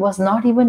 was not even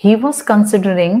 he was considering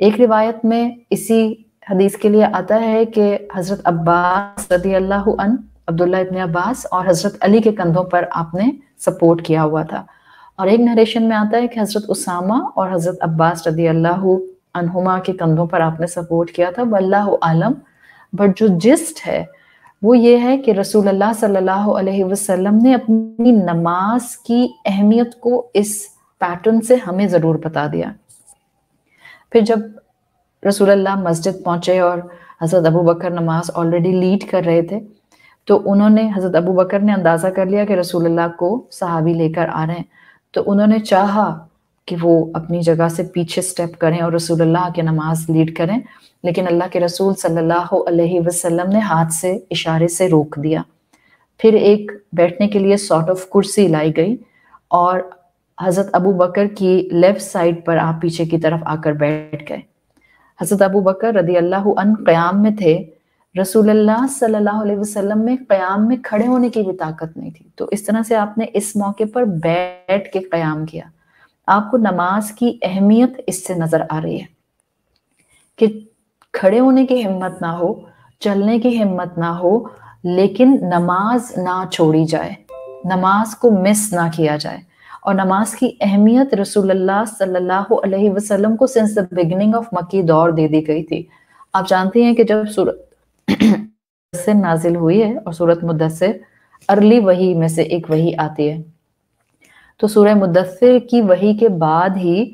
ایک روایت میں اسی حدیث کے لیے آتا ہے کہ حضرت عباس رضی اللہ عنہ، عبداللہ ابن عباس اور حضرت علی کے کندھوں پر آپ نے سپورٹ کیا ہوا تھا، اور ایک نریشن میں آتا ہے کہ حضرت اسامہ اور حضرت عباس رضی اللہ عنہما کے کندھوں پر آپ نے سپورٹ کیا تھا، واللہ عالم۔ بٹ جو جسٹ ہے وہ یہ ہے کہ رسول اللہ صلی اللہ علیہ وسلم نے اپنی نماز کی اہمیت کو اس پیٹرن سے ہمیں ضرور بتا دیا۔ پھر جب رسول اللہ مسجد پہنچے اور حضرت ابو بکر نماز آلریڈی لیڈ کر رہے تھے، تو انہوں نے، حضرت ابو بکر نے اندازہ کر لیا کہ رسول اللہ کو صحابی لے کر آ رہے ہیں، تو انہوں نے چاہا کہ وہ اپنی جگہ سے پیچھے سٹیپ کریں اور رسول اللہ کے نماز لیڈ کریں، لیکن اللہ کے رسول صلی اللہ علیہ وسلم نے ہاتھ سے اشارے سے روک دیا۔ پھر ایک بیٹھنے کے لیے سارٹ آف کرسی لائی گئی اور حضرت ابو بکر کی لیفٹ سائڈ پر آپ پیچھے کی طرف آ کر بیٹھ گئے۔ حضرت ابو بکر رضی اللہ عنہ قیام میں تھے، رسول اللہ صلی اللہ علیہ وسلم میں قیام میں کھڑے ہونے کی بھی طاقت نہیں تھی، تو اس طرح سے آپ نے اس موقع پر بیٹھ کے قیام کیا۔ آپ کو نماز کی اہمیت اس سے نظر آ رہی ہے کہ کھڑے ہونے کی ہمت نہ ہو، چلنے کی ہمت نہ ہو، لیکن نماز نہ چھوڑی جائے، نماز کو مس نہ کیا جائے۔ اور نماز کی اہمیت رسول اللہ صلی اللہ علیہ وسلم کو سنس the beginning of مکی دور دے دی گئی تھی۔ آپ جانتے ہیں کہ جب سورۃ مدثر نازل ہوئی ہے، اور سورۃ مدثر ارلی وحی میں سے ایک وحی آتی ہے، تو سورہ مدثر کی وحی کے بعد ہی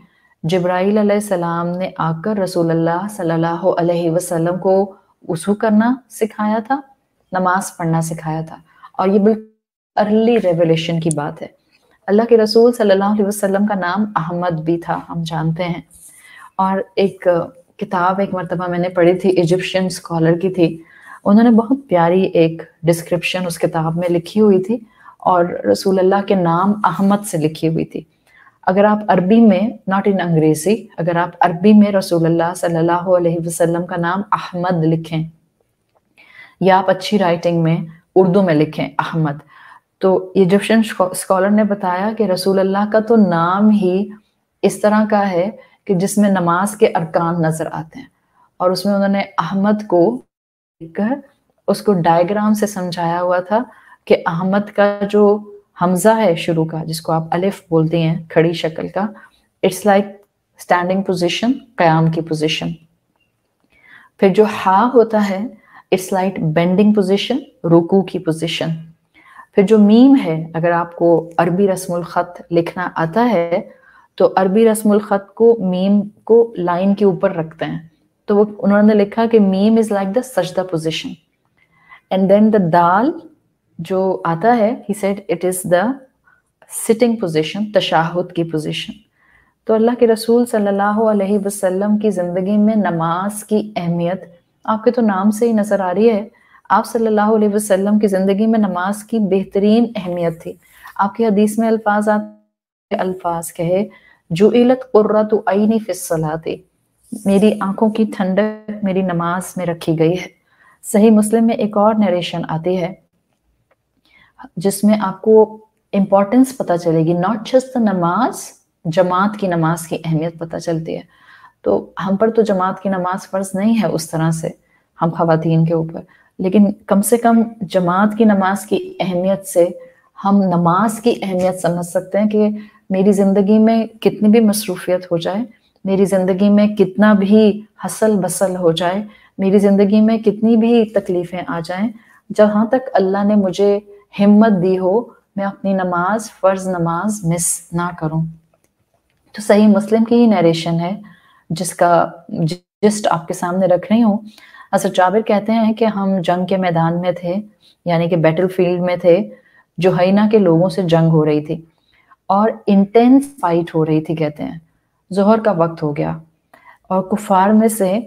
جبرائیل علیہ السلام نے آ کر رسول اللہ صلی اللہ علیہ وسلم کو وضو کرنا سکھایا تھا، نماز پڑھنا سکھایا تھا، اور یہ بالکل ارلی ریولیشن کی بات ہے۔ اللہ کے رسول صلی اللہ علیہ وسلم کا نام احمد بھی تھا، ہم جانتے ہیں۔ اور ایک کتاب ایک مرتبہ میں نے پڑھی تھی، ایجپشین اسکالر کی تھی، انہوں نے بہت پیاری ایک ڈسکرپشن اس کتاب میں لکھی ہوئی تھی، اور رسول اللہ کے نام احمد سے لکھی ہوئی تھی۔ اگر آپ عربی میں، ناٹ ان انگریزی، اگر آپ عربی میں رسول اللہ صلی اللہ علیہ وسلم کا نام احمد لکھیں، یا آپ اچھی رائٹنگ میں اردو میں لکھیں احمد، تو ایجپشین اسکالر نے بتایا کہ رسول اللہ کا تو نام ہی اس طرح کا ہے کہ جس میں نماز کے ارکان نظر آتے ہیں، اور اس میں انہوں نے احمد کو لکھ کر اس کو ڈائیگرام سے سمجھایا ہوا تھا کہ احمد کا جو حمزہ ہے شروع کا، جس کو آپ الف بولتے ہیں کھڑی شکل کا، اٹس لائک اسٹینڈنگ پوزیشن، قیام کی پوزیشن۔ پھر جو ہا ہوتا ہے، اٹس لائک بینڈنگ پوزیشن، رکوع کی پوزیشن۔ پھر جو میم ہے، اگر آپ کو عربی رسم الخط لکھنا آتا ہے تو عربی رسم الخط کو میم کو لائن کے اوپر رکھتے ہیں، تو وہ انہوں نے لکھا کہ میم از لائک دا سجدہ پوزیشن، اینڈ دین دا دال جو آتا ہے، he said it is the sitting position, تشہد کی پوزیشن۔ تو اللہ کے رسول صلی اللہ علیہ وسلم کی زندگی میں نماز کی اہمیت آپ کے تو نام سے ہی نظر آ رہی ہے۔ آپ صلی اللہ علیہ وسلم کی زندگی میں نماز کی بہترین اہمیت تھی۔ آپ کی حدیث میں الفاظ کہے، جعلت قرۃ عینی فی الصلاۃ، میری آنکھوں کی ٹھنڈک میری نماز میں رکھی گئی ہے۔ صحیح مسلم میں ایک اور نیریشن آتی ہے جس میں آپ کو امپورٹنس پتہ چلے گی، ناٹ جسٹ نماز، جماعت کی نماز کی اہمیت پتہ چلتی ہے۔ تو ہم پر تو جماعت کی نماز فرض نہیں ہے اس طرح سے ہم خواتین کے اوپر، لیکن کم سے کم جماعت کی نماز کی اہمیت سے ہم نماز کی اہمیت سمجھ سکتے ہیں کہ میری زندگی میں کتنی بھی مصروفیت ہو جائے، میری زندگی میں کتنا بھی حسل بسل ہو جائے، میری زندگی میں کتنی بھی تکلیفیں آ جائیں، جہاں تک اللہ نے مجھے ہمت دی ہو، میں اپنی نماز، فرض نماز مس نہ کروں۔ تو صحیح مسلم کی ہی نیریشن ہے جس کا جسٹ آپ کے سامنے رکھ رہی ہوں۔ حضرت جابر کہتے ہیں کہ ہم جنگ کے میدان میں تھے، یعنی کہ بیٹل فیلڈ میں تھے، جوہینہ کے لوگوں سے جنگ ہو رہی تھی اور انٹینس فائٹ ہو رہی تھی، کہتے ہیں ظہر کا وقت ہو گیا، اور کفار میں سے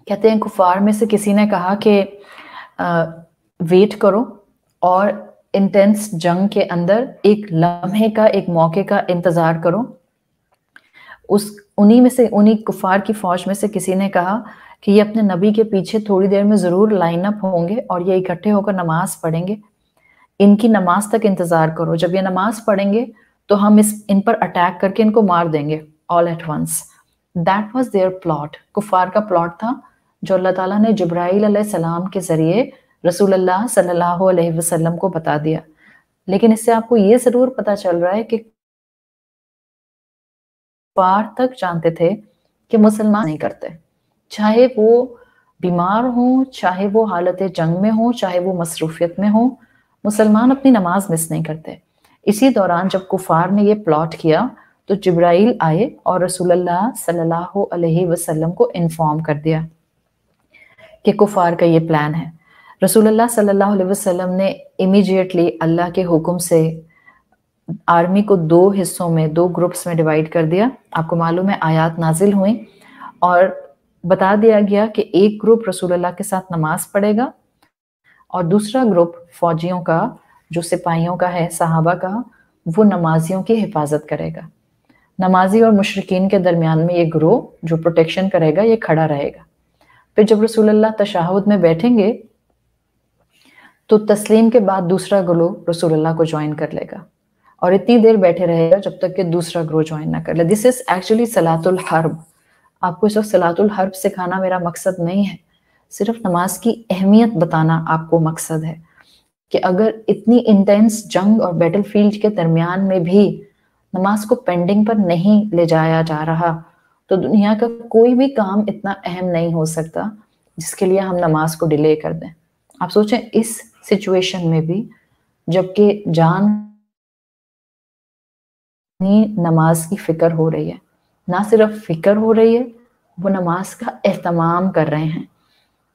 کہتے ہیں کفار میں سے کسی نے کہا کہ ویٹ کرو اور انٹینس جنگ کے اندر ایک لمحے کا، ایک موقع کا انتظار کرو۔ انہی کفار کی فوج میں سے کسی نے کہا کہ یہ اپنے نبی کے پیچھے تھوڑی دیر میں ضرور لائن اپ ہوں گے اور یہ اکٹھے ہو کر نماز پڑھیں گے، ان کی نماز تک انتظار کرو، جب یہ نماز پڑھیں گے تو ہم ان پر اٹیک کر کے ان کو مار دیں گے all at once. That was their plot. کفار کا پلاٹ تھا جو اللہ تعالیٰ نے جبرائیل علیہ السلام کے ذریعے رسول اللہ صلی اللہ علیہ وسلم کو بتا دیا. لیکن اس سے آپ کو یہ ضرور پتا چل رہا ہے کہ کفار تک جانتے تھے کہ مسلمان نہیں کرتے، چاہے وہ بیمار ہوں، چاہے وہ حالت جنگ میں ہوں، چاہے وہ مصروفیت میں ہوں، مسلمان اپنی نماز مس نہیں کرتے. اسی دوران جب کفار نے یہ پلاٹ کیا تو جبرائیل آئے اور رسول اللہ صلی اللہ علیہ وسلم کو انفارم کر دیا کہ کفار کا یہ پلان ہے. رسول اللہ صلی اللہ علیہ وسلم نے امیجیٹلی اللہ کے حکم سے آرمی کو 2 حصوں میں 2 گروپس میں ڈیوائیڈ کر دیا. آپ کو معلوم ہے آیات نازل ہوئیں اور بتا دیا گیا کہ ایک گروپ رسول اللہ کے ساتھ نماز پڑھے گا اور دوسرا گروپ فوجیوں کا جو سپاہیوں کا ہے، صحابہ کا، وہ نمازیوں کی حفاظت کرے گا. نمازی اور مشرکین کے درمیان میں یہ گروہ جو پروٹیکشن کرے گا یہ کھڑا رہے گا. پھر جب رسول اللہ تشہد میں بیٹھیں گے تو تسلیم کے بعد دوسرا گروہ رسول اللہ کو جوائن کر لے گا اور اتنی دیر بیٹھے رہے گا جب تک کہ دوسرا گروہ جوائن نہ کر لے. دس از ایکچولی صلاۃ الحرب. آپ کو اس وقت صلاۃ الحرب سکھانا میرا مقصد نہیں ہے، صرف نماز کی اہمیت بتانا آپ کو مقصد ہے کہ اگر اتنی انٹینس جنگ اور بیٹل فیلڈ کے درمیان میں بھی نماز کو پینڈنگ پر نہیں لے جایا جا رہا تو دنیا کا کوئی بھی کام اتنا اہم نہیں ہو سکتا جس کے لیے ہم نماز کو ڈیلے کر دیں. آپ سوچیں اس سچویشن میں بھی جبکہ جان نماز کی فکر ہو رہی ہے، نہ صرف فکر ہو رہی ہے، وہ نماز کا اہتمام کر رہے ہیں.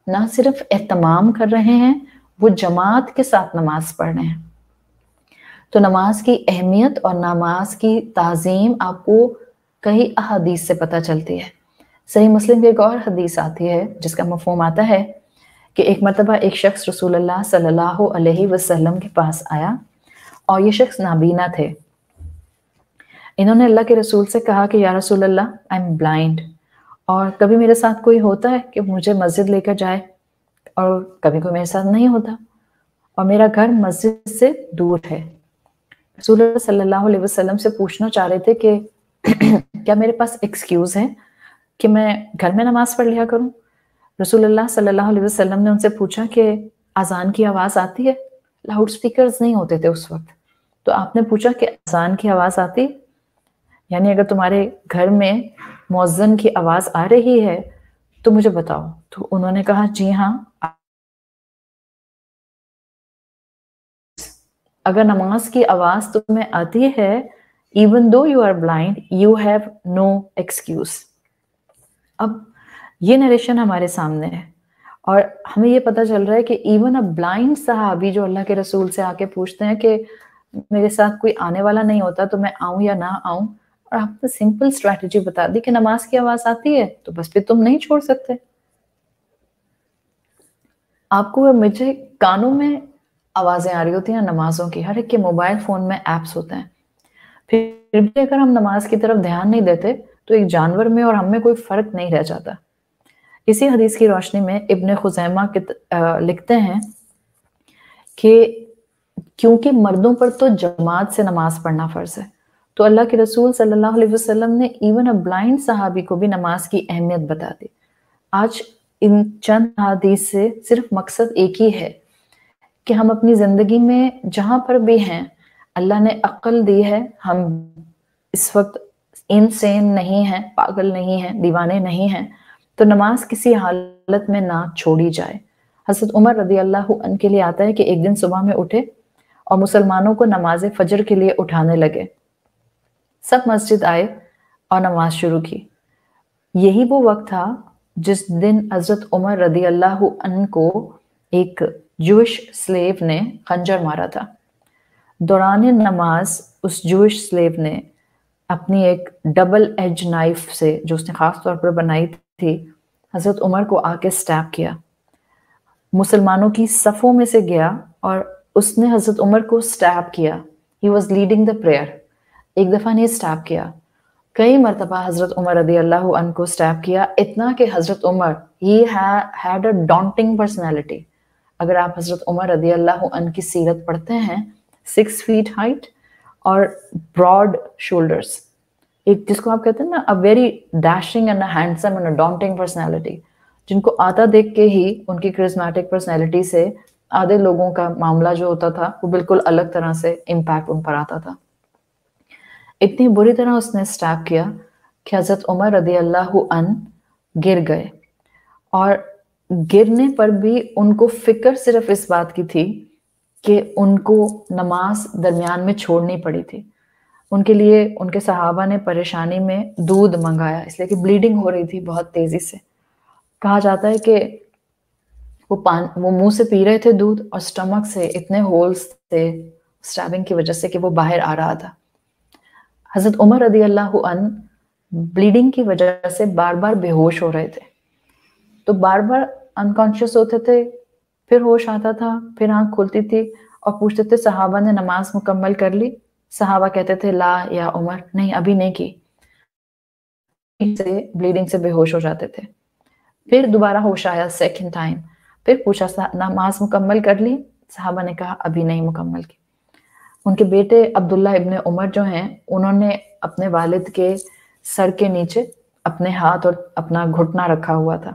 نہ صرف اہتمام کر رہے ہیں، وہ جماعت کے ساتھ نماز پڑھ رہے ہیں. تو نماز کی اہمیت اور نماز کی تعظیم آپ کو کئی احادیث سے پتہ چلتی ہے. صحیح مسلم کی ایک اور حدیث آتی ہے جس کا مفہوم آتا ہے کہ ایک مرتبہ ایک شخص رسول اللہ صلی اللہ علیہ وسلم کے پاس آیا اور یہ شخص نابینا تھے. انہوں نے اللہ کے رسول سے کہا کہ یا رسول اللہ آئی ایم بلائنڈ، اور کبھی میرے ساتھ کوئی ہوتا ہے کہ مجھے مسجد لے کر جائے اور کبھی کوئی میرے ساتھ نہیں ہوتا اور میرا گھر مسجد سے دور ہے. رسول اللہ صلی اللہ علیہ وسلم سے پوچھنا چاہ رہے تھے کہ کیا میرے پاس ایکسکیوز ہے کہ میں گھر میں نماز پڑھ لیا کروں. رسول اللہ صلی اللہ علیہ وسلم نے ان سے پوچھا کہ اذان کی آواز آتی ہے. لاؤڈ سپیکرز نہیں ہوتے تھے اس وقت، تو آپ نے پوچھا کہ اذان کی آواز آتی، یعنی اگر تمہارے گھر میں مؤذن کی آواز آ رہی ہے تو مجھے بتاؤ. تو انہوں نے کہا جی ہاں، اگر نماز کی آواز تمہیں آتی ہے even though you are blind you have no excuse. اب یہ نریشن ہمارے سامنے ہے اور ہمیں یہ پتہ چل رہا ہے کہ ایون a blind صحابی جو اللہ کے رسول سے آ کے پوچھتے ہیں کہ میرے ساتھ کوئی آنے والا نہیں ہوتا تو میں آؤں یا نہ آؤں، اور آپ نے سمپل اسٹریٹجی بتا دی کہ نماز کی آواز آتی ہے تو بس پھر تم نہیں چھوڑ سکتے. آپ کو مجھے کانوں میں آوازیں آ رہی ہوتی ہیں نمازوں کی، ہر ایک کے موبائل فون میں ایپس ہوتے ہیں، پھر بھی اگر ہم نماز کی طرف دھیان نہیں دیتے تو ایک جانور میں اور ہم میں کوئی فرق نہیں رہ جاتا. اسی حدیث کی روشنی میں ابن خزیمہ لکھتے ہیں کہ کیونکہ مردوں پر تو جماعت سے نماز پڑھنا فرض ہے تو اللہ کے رسول صلی اللہ علیہ وسلم نے ایون اے بلائنڈ صحابی کو بھی نماز کی اہمیت بتا دی. آج ان چند حدیث سے صرف مقصد ایک ہی ہے کہ ہم اپنی زندگی میں جہاں پر بھی ہیں، اللہ نے عقل دی ہے، ہم اس وقت انسین نہیں ہیں، پاگل نہیں ہیں، دیوانے نہیں ہیں، تو نماز کسی حالت میں نہ چھوڑی جائے. حضرت عمر رضی اللہ عنہ کے لیے آتا ہے کہ ایک دن صبح میں اٹھے اور مسلمانوں کو نماز فجر کے لیے اٹھانے لگے. سب مسجد آئے اور نماز شروع کی. یہی وہ وقت تھا جس دن حضرت عمر رضی اللہ عنہ کو ایک جوش سلیو نے خنجر مارا تھا. دوران نماز اس جوش سلیو نے اپنی ایک ڈبل ایج نائف سے جو اس نے خاص طور پر بنائی تھی حضرت عمر کو آ کے سٹیپ کیا. مسلمانوں کی صفوں میں سے گیا اور اس نے حضرت عمر کو سٹیپ کیا. He was leading the prayer. ایک دفعہ نہیں سٹیپ کیا، کئی مرتبہ حضرت عمر رضی اللہ عنہ کو سٹیپ کیا، اتنا کہ حضرت عمر he had a daunting personality. اگر آپ حضرت عمر رضی اللہ عنہ کی سیرت پڑھتے ہیں 6 feet ہائٹ اور براڈ شولڈرس، ایک جس کو آپ کہتے ہیں نا a very dashing and a handsome and a daunting personality، جن کو آتا دیکھ کے ہی ان کی کرزمیٹک پرسنالٹی سے آدھے لوگوں کا معاملہ جو ہوتا تھا وہ بالکل الگ طرح سے امپیکٹ ان پر آتا تھا۔ اتنی بری طرح اس نے اسٹیپ کیا کہ حضرت عمر رضی اللہ عنہ گر گئے، اور گرنے پر بھی ان کو فکر صرف اس بات کی تھی کہ ان کو نماز درمیان میں چھوڑنی پڑی تھی۔ ان کے لیے ان کے صحابہ نے پریشانی میں دودھ منگایا، اس لیے کہ بلیڈنگ ہو رہی تھی بہت تیزی سے۔ کہا جاتا ہے کہ وہ منہ سے پی رہے تھے دودھ، اور سٹمک سے اتنے ہولز تھے سٹیبنگ کی وجہ سے کہ وہ باہر آ رہا تھا۔ حضرت عمر رضی اللہ عنہ بلیڈنگ کی وجہ سے بار بار بے ہوش ہو رہے تھے، تو بار بار انکانشیس ہوتے تھے، پھر ہوش آتا تھا، پھر آنکھ کھلتی تھی اور پوچھتے تھے صحابہ نے نماز مکمل کر لی؟ صحابہ کہتے تھے لا یا عمر، نہیں ابھی نہیں کی، سے بلیڈنگ سے بے ہوش ہو جاتے تھے۔ پھر دوبارہ ہوش آیا سیکنڈ ٹائم، پھر پوچھا نماز مکمل کر لی؟ صحابہ نے کہا ابھی نہیں مکمل کی۔ ان کے بیٹے عبداللہ ابن عمر جو ہیں، انہوں نے اپنے والد کے سر کے نیچے اپنے ہاتھ اور اپنا گھٹنا رکھا ہوا تھا۔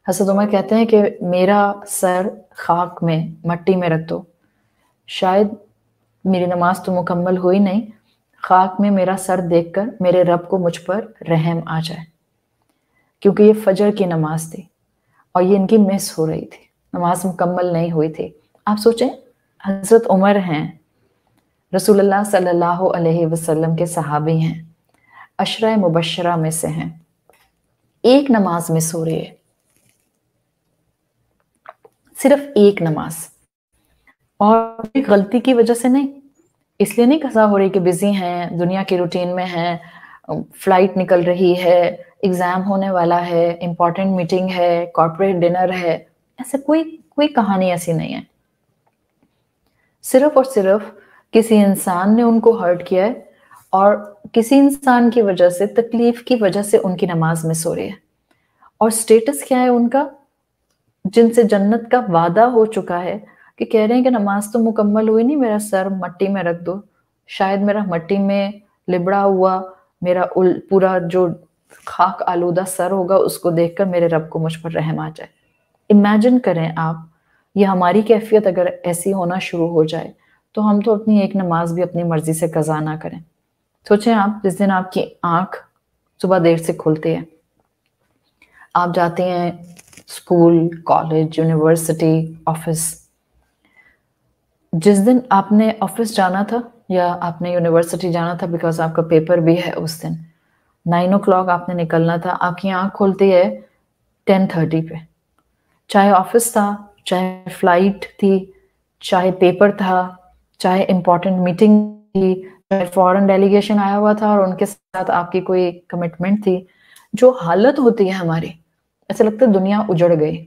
حضرت عمر کہتے ہیں کہ میرا سر خاک میں مٹی میں رکھ دو، شاید میری نماز تو مکمل ہوئی نہیں، خاک میں میرا سر دیکھ کر میرے رب کو مجھ پر رحم آ جائے، کیونکہ یہ فجر کی نماز تھی اور یہ ان کی مس ہو رہی تھی، نماز مکمل نہیں ہوئی تھی۔ آپ سوچیں، حضرت عمر ہیں، رسول اللہ صلی اللہ علیہ وسلم کے صحابی ہیں، عشرہ مبشرہ میں سے ہیں، ایک نماز مس ہو رہی ہے، صرف ایک نماز، اور غلطی کی وجہ سے نہیں، اس لیے نہیں قضا ہو رہی کہ بزی ہیں، دنیا کی روٹین میں ہیں، فلائٹ نکل رہی ہے، ایگزام ہونے والا ہے، امپورٹنٹ میٹنگ ہے، کارپوریٹ ڈنر ہے، ایسے کوئی کہانی ایسی نہیں ہے۔ صرف اور صرف کسی انسان نے ان کو ہرٹ کیا ہے، اور کسی انسان کی وجہ سے، تکلیف کی وجہ سے ان کی نماز مس ہو رہی ہے، اور سٹیٹس کیا ہے ان کا؟ جن سے جنت کا وعدہ ہو چکا ہے، کہ کہہ رہے ہیں کہ نماز تو مکمل ہوئی نہیں، میرا سر مٹی میں رکھ دو، شاید میرا مٹی میں لبڑا ہوا میرا پورا جو خاک آلودہ سر ہوگا اس کو دیکھ کر میرے رب کو مجھ پر رحم آ جائے۔ امیجن کریں آپ، یہ ہماری کیفیت اگر ایسی ہونا شروع ہو جائے تو ہم تو اپنی ایک نماز بھی اپنی مرضی سے قضا نہ کریں۔ سوچیں آپ، جس دن آپ کی آنکھ صبح دیر سے کھلتی ہے، آپ جاتے ہیں اسکول، کالج، یونیورسٹی، آفس، جس دن آپ نے آفس جانا تھا یا آپ نے یونیورسٹی جانا تھا بیکاز آپ کا پیپر بھی ہے اس دن، 9 o'clock آپ نے نکلنا تھا، آپ کی آنکھ کھلتی ہے 10:30 پہ، چاہے آفس تھا، چاہے فلائٹ تھی، چاہے پیپر تھا، چاہے امپورٹنٹ میٹنگ تھی، چاہے فورن ڈیلیگیشن آیا ہوا تھا اور ان کے ساتھ آپ کی کوئی کمٹمنٹ تھی، جو حالت ہوتی ہے ہماری، ایسے لگتا ہے دنیا اجڑ گئی،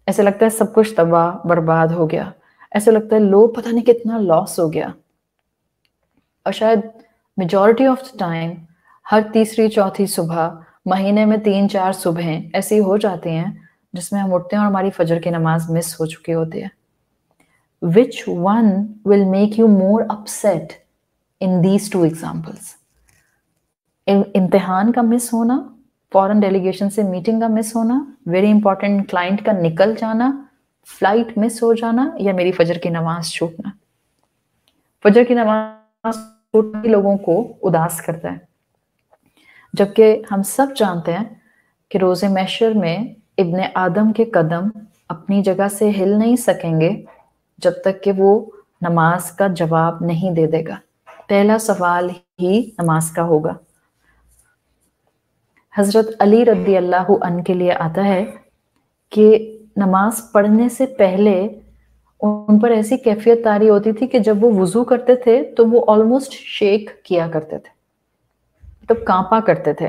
ایسے لگتا ہے سب کچھ تباہ برباد ہو گیا، ایسے لگتا ہے لوگ پتہ نہیں کتنا لاس ہو گیا۔ اور شاید میجورٹی آف دا ٹائم ہر تیسری چوتھی صبح، مہینے میں 3-4 صبحیں ایسی ہو جاتی ہیں جس میں ہم اٹھتے ہیں اور ہماری فجر کی نماز مس ہو چکی ہوتی ہے۔ Which one will make you more upset in these two examples؟ امتحان کا مس ہونا، فورن ڈیلیگیشن سے میٹنگ کا مس ہونا، ویری امپورٹنٹ کلائنٹ کا نکل جانا، فلائٹ مس ہو جانا، یا میری فجر کی نماز چھوٹنا؟ فجر کی نماز چھوٹنا لوگوں کو اداس کرتا ہے، جبکہ ہم سب جانتے ہیں کہ روز محشر میں ابن آدم کے قدم اپنی جگہ سے ہل نہیں سکیں گے جب تک کہ وہ نماز کا جواب نہیں دے دے گا۔ پہلا سوال ہی نماز کا ہوگا۔ حضرت علی رضی اللہ عنہ کے لیے آتا ہے کہ نماز پڑھنے سے پہلے ان پر ایسی کیفیت طاری ہوتی تھی کہ جب وہ وضو کرتے تھے تو وہ آلموسٹ شیک کیا کرتے تھے، مطلب کانپا کرتے تھے۔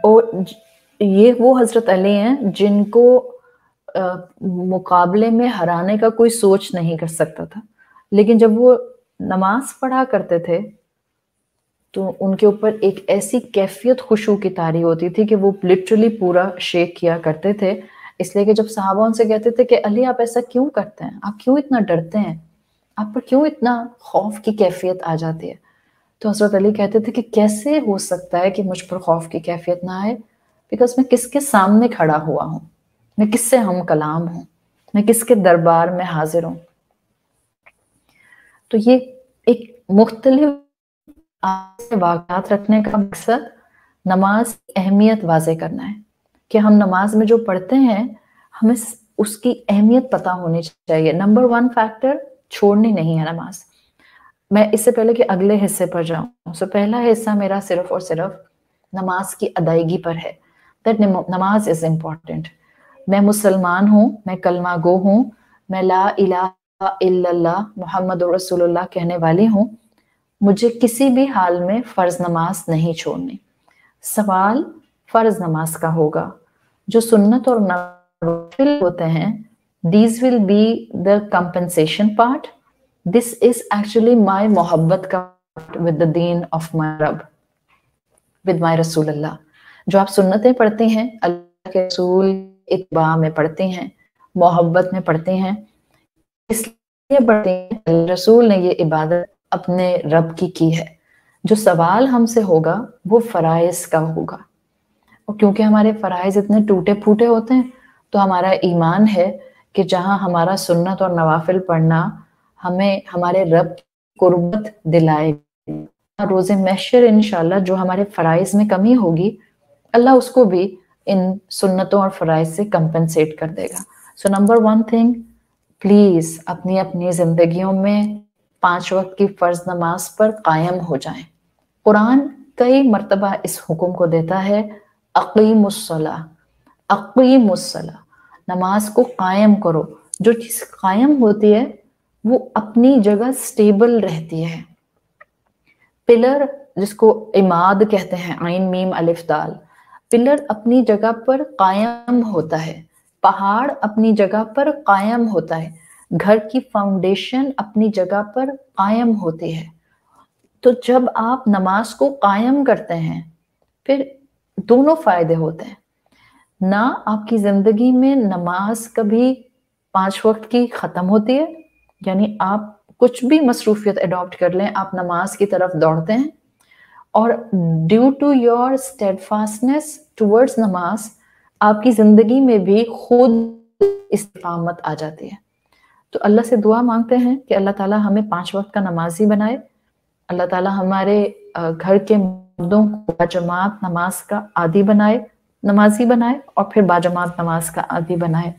اور یہ وہ حضرت علی ہیں جن کو مقابلے میں ہرانے کا کوئی سوچ نہیں کر سکتا تھا، لیکن جب وہ نماز پڑھا کرتے تھے تو ان کے اوپر ایک ایسی کیفیت خشوع کی طاری ہوتی تھی کہ وہ لٹرلی پورا شیک کیا کرتے تھے۔ اس لیے کہ جب صحابہ ان سے کہتے تھے کہ علی آپ ایسا کیوں کرتے ہیں، آپ کیوں اتنا ڈرتے ہیں، آپ پر کیوں اتنا خوف کی کیفیت آ جاتی ہے؟ تو حضرت علی کہتے تھے کہ کیسے ہو سکتا ہے کہ مجھ پر خوف کی کیفیت نہ آئے، بیکاز میں کس کے سامنے کھڑا ہوا ہوں، میں کس سے ہم کلام ہوں، میں کس کے دربار میں حاضر ہوں۔ تو یہ ایک مختلف واقعات رکھنے کا مقصد نماز کی اہمیت واضح کرنا ہے کہ ہم نماز میں جو پڑھتے ہیں ہمیں اس کی اہمیت پتہ ہونی چاہیے۔ نمبر 1 فیکٹر چھوڑنی نہیں ہے نماز۔ میں اس سے پہلے کہ اگلے حصے پر جاؤں، پہلا حصہ میرا صرف اور صرف نماز کی ادائیگی پر ہے، that نماز is important۔ میں مسلمان ہوں، میں کلمہ گو ہوں، میں لا الہ الا اللہ محمد رسول اللہ کہنے والی ہوں، مجھے کسی بھی حال میں فرض نماز نہیں چھوڑنی۔ سوال فرض نماز کا ہوگا، جو سنت اور نوافل ہوتے ہیں these will be the compensation part. This is actually my محبت کا with the deen of my رب، with my رسول اللہ۔ جو آپ سنتیں پڑھتے ہیں، اللہ کے رسول اتباع میں پڑھتے ہیں، محبت میں پڑھتے ہیں، اس لیے پڑھتے ہیں اللہ رسول نے یہ عبادت اپنے رب کی ہے۔ جو سوال ہم سے ہوگا وہ فرائض کا ہوگا، اور کیونکہ ہمارے فرائض اتنے ٹوٹے پھوٹے ہوتے ہیں تو ہمارا ایمان ہے کہ جہاں ہمارا سنت اور نوافل پڑھنا ہمیں ہمارے رب کی قربت دلائے گا، روز محشر انشاءاللہ جو ہمارے فرائض میں کمی ہوگی اللہ اس کو بھی ان سنتوں اور فرائض سے کمپنسیٹ کر دے گا۔ سو نمبر 1 تھنگ، پلیز اپنی اپنی زندگیوں میں 5 وقت کی فرض نماز پر قائم ہو جائیں۔ قرآن کئی مرتبہ اس حکم کو دیتا ہے، اقیم الصلاۃ، اقیم الصلاۃ، نماز کو قائم کرو۔ جو چیز قائم ہوتی ہے وہ اپنی جگہ سٹیبل رہتی ہے۔ پلر جس کو عماد کہتے ہیں، عین میم الف دال، پلر اپنی جگہ پر قائم ہوتا ہے، پہاڑ اپنی جگہ پر قائم ہوتا ہے، گھر کی فاؤنڈیشن اپنی جگہ پر قائم ہوتی ہے۔ تو جب آپ نماز کو قائم کرتے ہیں پھر دونوں فائدے ہوتے ہیں، نہ آپ کی زندگی میں نماز کبھی 5 وقت کی ختم ہوتی ہے، یعنی آپ کچھ بھی مصروفیت اڈاپٹ کر لیں آپ نماز کی طرف دوڑتے ہیں، اور ڈیو ٹو یور اسٹیڈفاسٹنس ٹورڈز نماز آپ کی زندگی میں بھی خود استقامت آ جاتی ہے۔ تو اللہ سے دعا مانگتے ہیں کہ اللہ تعالیٰ ہمیں 5 وقت کا نمازی بنائے، اللہ تعالیٰ ہمارے گھر کے مردوں کو باجماعت نماز کا عادی بنائے، نمازی بنائے، اور پھر باجماعت نماز کا عادی بنائے۔